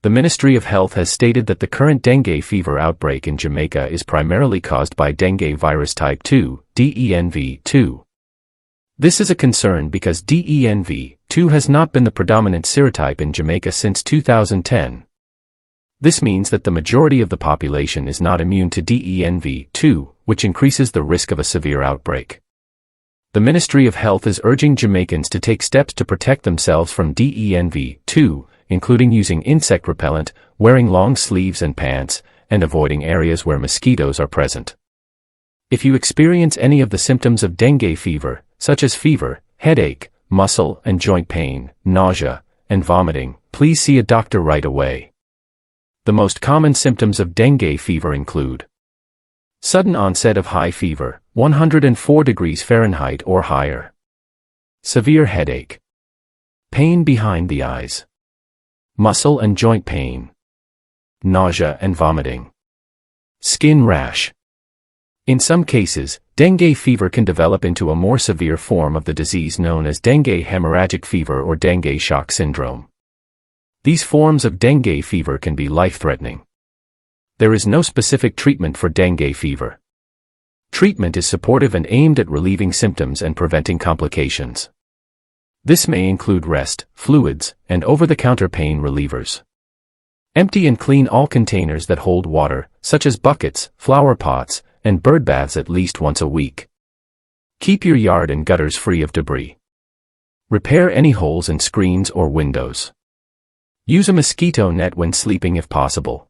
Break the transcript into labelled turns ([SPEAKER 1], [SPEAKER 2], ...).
[SPEAKER 1] The Ministry of Health has stated that the current dengue fever outbreak in Jamaica is primarily caused by dengue virus type 2, DENV2. This is a concern because DENV2 has not been the predominant serotype in Jamaica since 2010. This means that the majority of the population is not immune to DENV2, which increases the risk of a severe outbreak. The Ministry of Health is urging Jamaicans to take steps to protect themselves from DENV2, including using insect repellent, wearing long sleeves and pants, and avoiding areas where mosquitoes are present. If you experience any of the symptoms of dengue fever, such as fever, headache, muscle and joint pain, nausea, and vomiting, please see a doctor right away. The most common symptoms of dengue fever include sudden onset of high fever, 104 degrees Fahrenheit or higher, severe headache, pain behind the eyes, muscle and joint pain, nausea and vomiting, skin rash. In some cases, dengue fever can develop into a more severe form of the disease known as dengue hemorrhagic fever or dengue shock syndrome. These forms of dengue fever can be life-threatening. There is no specific treatment for dengue fever. Treatment is supportive and aimed at relieving symptoms and preventing complications. This may include rest, fluids, and over-the-counter pain relievers. Empty and clean all containers that hold water, such as buckets, flower pots, and bird baths at least once a week. Keep your yard and gutters free of debris. Repair any holes in screens or windows. Use a mosquito net when sleeping if possible.